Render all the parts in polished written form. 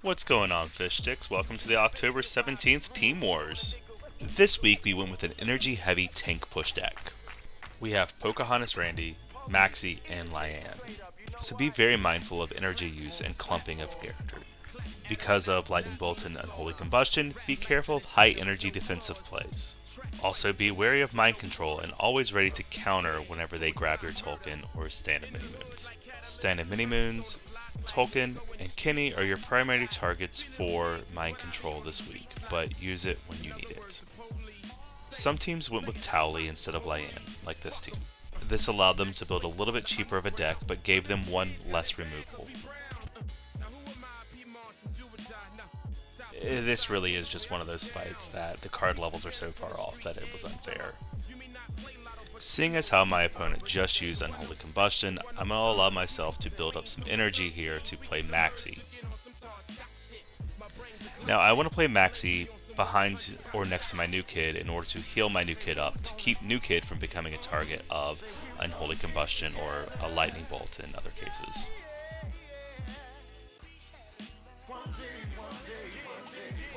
What's going on, fish sticks? Welcome to the October 17th Team Wars. This week we went with an energy heavy tank push deck. We have Pocahontas Randy, Maxi, and Lyanne. So be very mindful of energy use and clumping of character. Because of Lightning Bolt and Unholy Combustion, be careful of high energy defensive plays. Also be wary of mind control and always ready to counter whenever they grab your Tolkien or Stand of Many Moons. Stand of Many Moons, Tolkien, and Kenny are your primary targets for mind control this week, but use it when you need it. Some teams went with Towley instead of Lyanne, like this team. This allowed them to build a little bit cheaper of a deck, but gave them one less removal. This really is just one of those fights that the card levels are so far off that it was unfair. Seeing as how my opponent just used Unholy Combustion, I'm going to allow myself to build up some energy here to play Maxi. Now I want to play Maxi behind or next to my new kid in order to heal my new kid up to keep new kid from becoming a target of Unholy Combustion or a Lightning Bolt in other cases.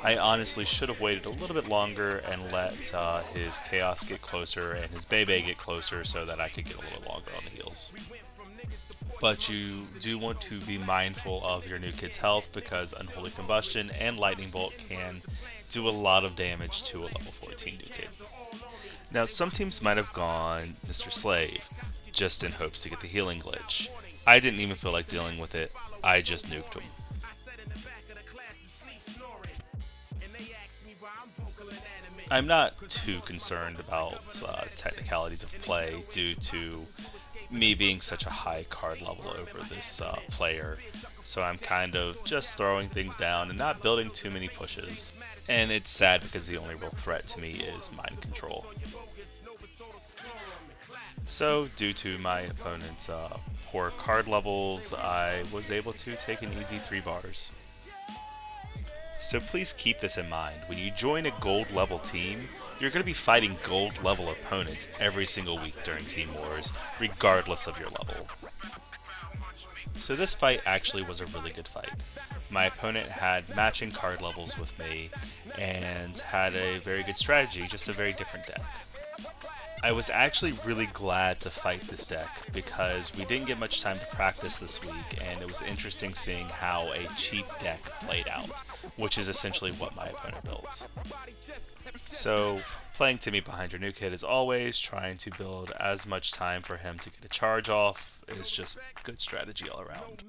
I honestly should have waited a little bit longer and let his Chaos get closer and his Bebe get closer so that I could get a little longer on the heals. But you do want to be mindful of your new kid's health because Unholy Combustion and Lightning Bolt can do a lot of damage to a level 14 new kid. Now some teams might have gone Mr. Slave just in hopes to get the healing glitch. I didn't even feel like dealing with it, I just nuked him. I'm not too concerned about technicalities of play due to me being such a high card level over this player, so I'm kind of just throwing things down and not building too many pushes. And it's sad because the only real threat to me is mind control. So due to my opponent's poor card levels, I was able to take an easy 3 bars. So please keep this in mind. When you join a gold level team, you're going to be fighting gold level opponents every single week during Team Wars, regardless of your level. So this fight actually was a really good fight. My opponent had matching card levels with me and had a very good strategy, just a very different deck. I was actually really glad to fight this deck because we didn't get much time to practice this week, and it was interesting seeing how a cheap deck played out, which is essentially what my opponent built. So playing Timmy behind your new kid as always, trying to build as much time for him to get a charge off is just good strategy all around.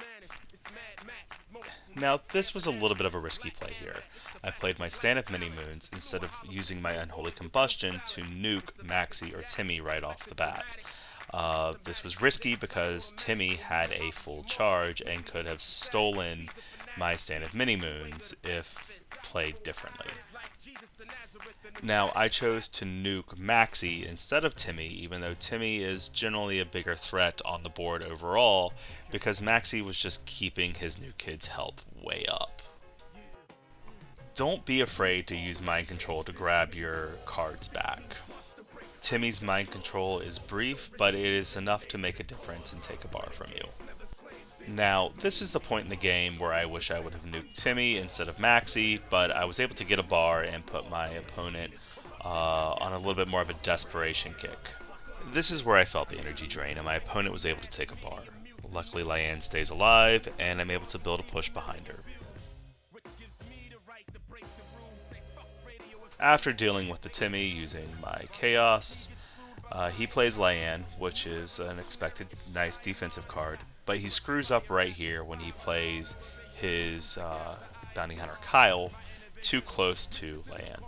Now this was a little bit of a risky play here. I played my Stand of Many Moons instead of using my Unholy Combustion to nuke Maxi or Timmy right off the bat. This was risky because Timmy had a full charge and could have stolen my Stand of Many Moons if played differently. Now I chose to nuke Maxi instead of Timmy, even though Timmy is generally a bigger threat on the board overall, because Maxi was just keeping his new kid's health way up. Don't be afraid to use mind control to grab your cards back. Timmy's mind control is brief, but it is enough to make a difference and take a bar from you. Now, this is the point in the game where I wish I would have nuked Timmy instead of Maxi, but I was able to get a bar and put my opponent on a little bit more of a desperation kick. This is where I felt the energy drain, and my opponent was able to take a bar. Luckily, Lyanne stays alive, and I'm able to build a push behind her. After dealing with the Timmy using my Chaos, he plays Lyanne, which is an expected nice defensive card, but he screws up right here when he plays his Bounty Hunter Kyle too close to Lyanne.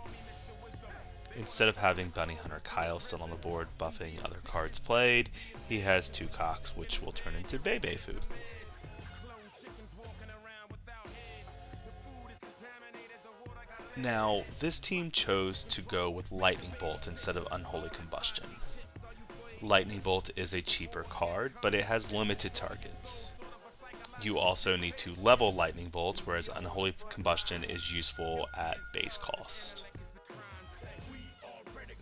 Instead of having Bounty Hunter Kyle still on the board buffing other cards played, he has 2 cocks, which will turn into Bebe food. Now, this team chose to go with Lightning Bolt instead of Unholy Combustion. Lightning Bolt is a cheaper card, but it has limited targets. You also need to level Lightning Bolt, whereas Unholy Combustion is useful at base cost.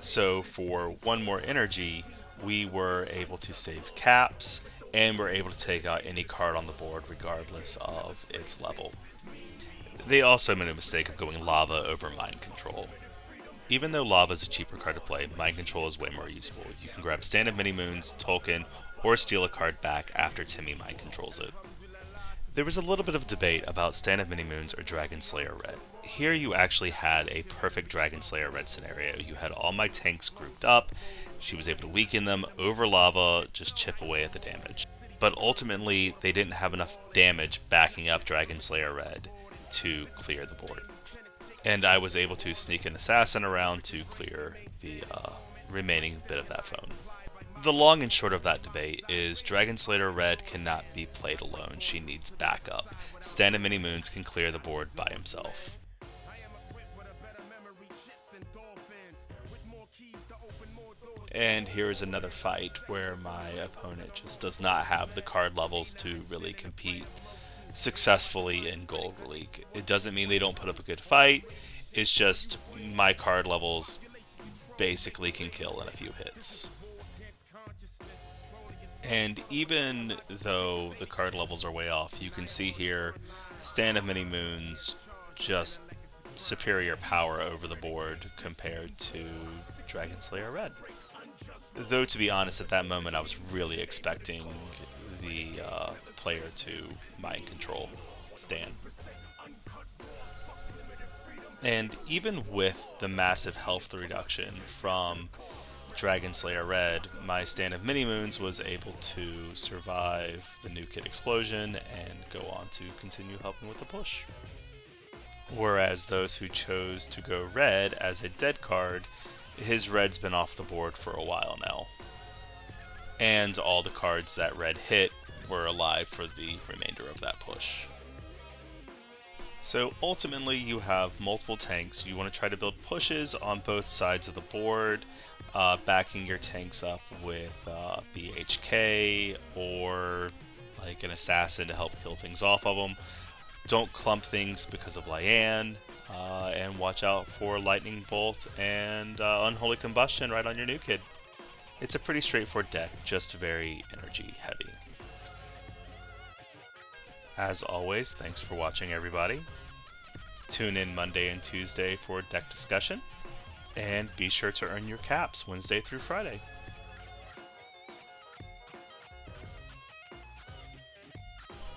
So for 1 more energy, we were able to save caps, and we're able to take out any card on the board regardless of its level. They also made a mistake of going Lava over Mind Control. Even though Lava is a cheaper card to play, Mind Control is way more useful. You can grab Stand of Many Moons, Tolkien, or steal a card back after Timmy Mind Controls it. There was a little bit of debate about Stand of Many Moons or Dragon Slayer Red. Here you actually had a perfect Dragon Slayer Red scenario. You had all my tanks grouped up, she was able to weaken them over Lava, just chip away at the damage. But ultimately, they didn't have enough damage backing up Dragon Slayer Red to clear the board. And I was able to sneak an assassin around to clear the remaining bit of that phone. The long and short of that debate is Dragon Slayer Red cannot be played alone. She needs backup. Stand of Many Moons can clear the board by himself. And here's another fight where my opponent just does not have the card levels to really compete successfully in Gold League. It doesn't mean they don't put up a good fight, it's just my card levels basically can kill in a few hits. And even though the card levels are way off, you can see here Stand of Many Moons, just superior power over the board compared to Dragon Slayer Red. Though, to be honest, at that moment I was really expecting the player to Mind Control Stan. And even with the massive health reduction from Dragon Slayer Red, my Stand of Many Moons was able to survive the New Kid explosion and go on to continue helping with the push. Whereas those who chose to go red as a dead card, his red's been off the board for a while now. And all the cards that red hit were alive for the remainder of that push. So ultimately you have multiple tanks. You want to try to build pushes on both sides of the board, backing your tanks up with BHK or like an assassin to help kill things off of them. Don't clump things because of Lyanne, and watch out for Lightning Bolt and Unholy Combustion right on your New Kid. It's a pretty straightforward deck, just very energy heavy. As always, thanks for watching, everybody. Tune in Monday and Tuesday for deck discussion, and be sure to earn your caps Wednesday through Friday.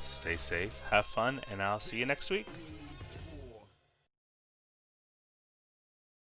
Stay safe, have fun, and I'll see you next week.